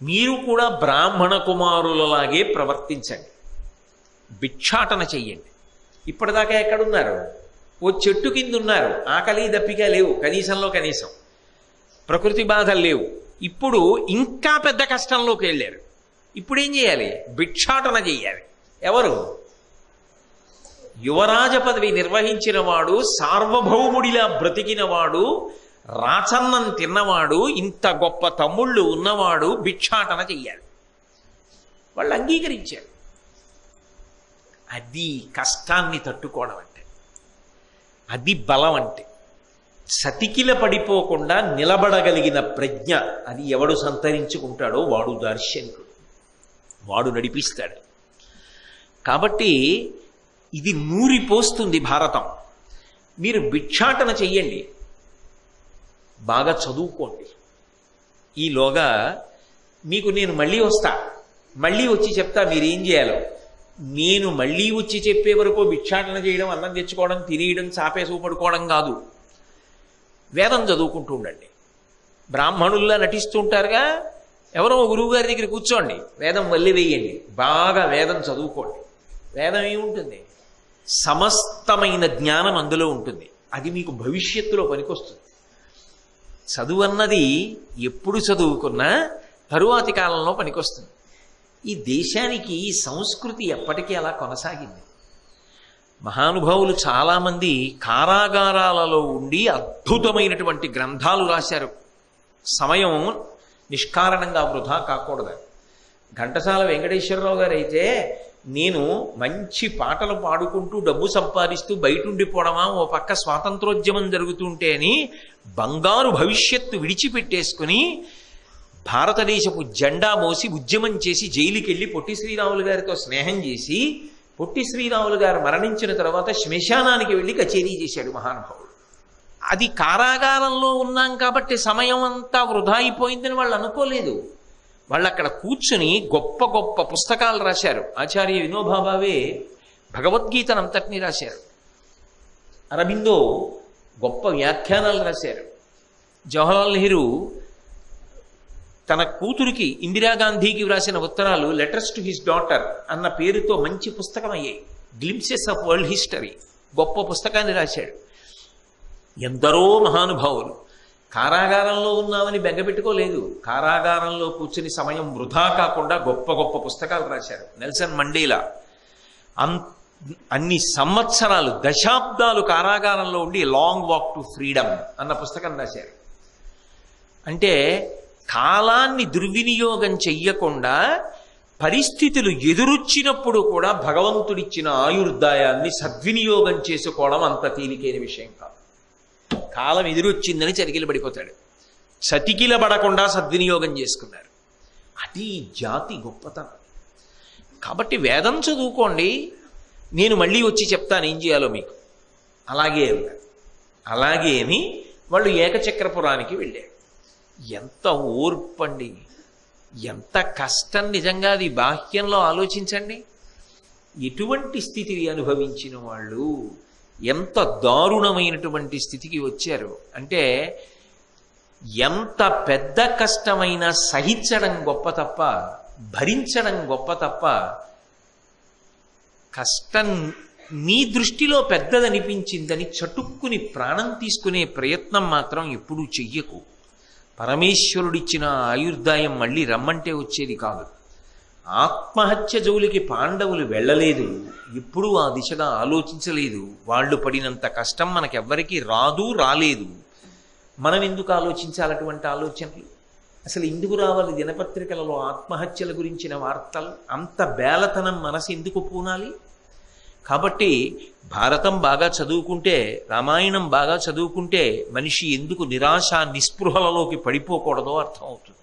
మీరు కూడా బ్రాహ్మణ కుమారులలాగే ప్రవర్తించండి, భిక్షాటన చెయ్యండి. ఇప్పటిదాకా ఎక్కడున్నారు? ఓ చెట్టు కింద ఉన్నారు, ఆకలి దప్పిక లేవు, కనీసంలో కనీసం ప్రకృతి బాధలు లేవు. ఇప్పుడు ఇంకా పెద్ద కష్టంలోకి వెళ్ళారు. ఇప్పుడు ఏం చేయాలి? భిక్షాటన చెయ్యాలి. ఎవరు? యువరాజ పదవి నిర్వహించిన వాడు, సార్వభౌముడిలా బ్రతికినవాడు, రాచన్నం తిన్నవాడు, ఇంత గొప్ప తమ్ముళ్ళు ఉన్నవాడు భిక్షాటన చెయ్యాలి. వాళ్ళు అంగీకరించారు. అది కష్టాన్ని తట్టుకోవడం అంటే, అది బలం అంటే. సతికిల పడిపోకుండా నిలబడగలిగిన ప్రజ్ఞ అది ఎవడు సంతరించుకుంటాడో వాడు దార్శనికుడు, వాడు నడిపిస్తాడు. కాబట్టి ఇది నూరిపోస్తుంది భారతం. మీరు భిక్షాటన చెయ్యండి, బాగా చదువుకోండి. ఈలోగా మీకు నేను మళ్ళీ వస్తా, మళ్ళీ వచ్చి చెప్తా మీరేం చేయాలో. నేను మళ్ళీ వచ్చి చెప్పే వరకు భిక్షాటన చేయడం, అన్నం తెచ్చుకోవడం, తినేయడం, చాపేసి పడుకోవడం కాదు. వేదం చదువుకుంటూ ఉండండి. బ్రాహ్మణుల్లా నటిస్తూ ఉంటారుగా, ఎవరో గురువుగారి దగ్గర కూర్చోండి, వేదం వల్లి వేయండి, బాగా వేదం చదువుకోండి. వేదం ఏముంటుంది? సమస్తమైన జ్ఞానం అందులో ఉంటుంది. అది మీకు భవిష్యత్తులో పనికొస్తుంది. చదువు అన్నది ఎప్పుడు చదువుకున్నా తరువాతి కాలంలో పనికొస్తుంది. ఈ దేశానికి ఈ సంస్కృతి ఎప్పటికీ అలా కొనసాగింది. మహానుభావులు చాలామంది కారాగారాలలో ఉండి అద్భుతమైనటువంటి గ్రంథాలు రాశారు. సమయం నిష్కారణంగా వృధా కాకూడదు. ఘంటసాల వెంకటేశ్వరరావు గారు అయితే, నేను మంచి పాటలు పాడుకుంటూ డబ్బు సంపాదిస్తూ బయటుండిపోవడమా, ఓ పక్క స్వాతంత్రోద్యమం జరుగుతుంటే అని బంగారు భవిష్యత్తు విడిచిపెట్టేసుకుని భారతదేశపు జెండా మోసి ఉద్యమం చేసి జైలుకి వెళ్ళి పొట్టి శ్రీరాములు గారితో స్నేహం చేసి, పొట్టి శ్రీరాములు గారు మరణించిన తర్వాత శ్మశానానికి వెళ్ళి కచేరీ చేశాడు మహానుభావుడు. అది కారాగారంలో ఉన్నాం కాబట్టి సమయం అంతా వృధా అయిపోయిందని వాళ్ళు అనుకోలేదు. వాళ్ళు అక్కడ కూర్చుని గొప్ప గొప్ప పుస్తకాలు రాశారు. ఆచార్య వినోబా భావే భగవద్గీతనంతటినీ రాశారు. అరబిందో గొప్ప వ్యాఖ్యానాలు రాశారు. జవహర్లాల్ నెహ్రూ తన కూతురికి ఇందిరాగాంధీకి వ్రాసిన ఉత్తరాలు, లెటర్స్ టు హిస్ డాటర్ అన్న పేరుతో మంచి పుస్తకం అయ్యాయి. గ్లింప్సెస్ ఆఫ్ వరల్డ్ హిస్టరీ గొప్ప పుస్తకాన్ని రాశాడు. ఎందరో మహానుభావులు కారాగారంలో ఉన్నామని బెంగపెట్టుకోలేదు. కారాగారంలో కూర్చుని సమయం వృధా కాకుండా గొప్ప గొప్ప పుస్తకాలు రాశారు. నెల్సన్ మండేలా అన్ని సంవత్సరాలు, దశాబ్దాలు కారాగారంలో ఉండి లాంగ్ వాక్ టు ఫ్రీడమ్ అన్న పుస్తకం రాశారు. అంటే కాలాన్ని దుర్వినియోగం చెయ్యకుండా పరిస్థితులు ఎదురొచ్చినప్పుడు కూడా భగవంతుడిచ్చిన ఆయుర్దాయాన్ని సద్వినియోగం చేసుకోవడం అంత తేలికైన విషయం కాదు. కాలం ఎదురొచ్చిందని చతికిల పడిపోతాడు. చతికిల పడకుండా సద్వినియోగం చేసుకున్నారు. అది జాతి గొప్పతనం. కాబట్టి వేదం చదువుకోండి, నేను మళ్ళీ వచ్చి చెప్తాను ఏం చేయాలో మీకు. అలాగే వెళ్ళారు. అలాగే అని వాళ్ళు ఏకచక్రపురానికి వెళ్ళారు. ఎంత ఓర్పండి, ఎంత కష్టం నిజంగా. అది బాహ్యంలో ఆలోచించండి. ఎటువంటి స్థితిని అనుభవించిన వాళ్ళు ఎంత దారుణమైనటువంటి స్థితికి వచ్చారు అంటే, ఎంత పెద్ద కష్టమైనా సహించడం గొప్ప తప్ప, భరించడం గొప్ప తప్ప, కష్టం నీ దృష్టిలో పెద్దదనిపించిందని చటుక్కుని ప్రాణం తీసుకునే ప్రయత్నం మాత్రం ఎప్పుడూ చెయ్యకు. పరమేశ్వరుడిచ్చిన ఆయుర్దాయం మళ్ళీ రమ్మంటే వచ్చేది కాదు. ఆత్మహత్య జోలికి పాండవులు వెళ్ళలేదు, ఎప్పుడూ ఆ దిశగా ఆలోచించలేదు. వాళ్ళు పడినంత కష్టం మనకెవ్వరికీ రాదు, రాలేదు. మనం ఎందుకు ఆలోచించాలటువంటి ఆలోచనలు? అసలు ఎందుకు రావాలి దినపత్రికలలో ఆత్మహత్యల గురించిన వార్తలు? అంత బేలతనం మనసు ఎందుకు పూనాలి? కాబట్టి భారతం బాగా చదువుకుంటే, రామాయణం బాగా చదువుకుంటే మనిషి ఎందుకు నిరాశ నిస్పృహలలోకి పడిపోకూడదో అర్థమవుతుంది.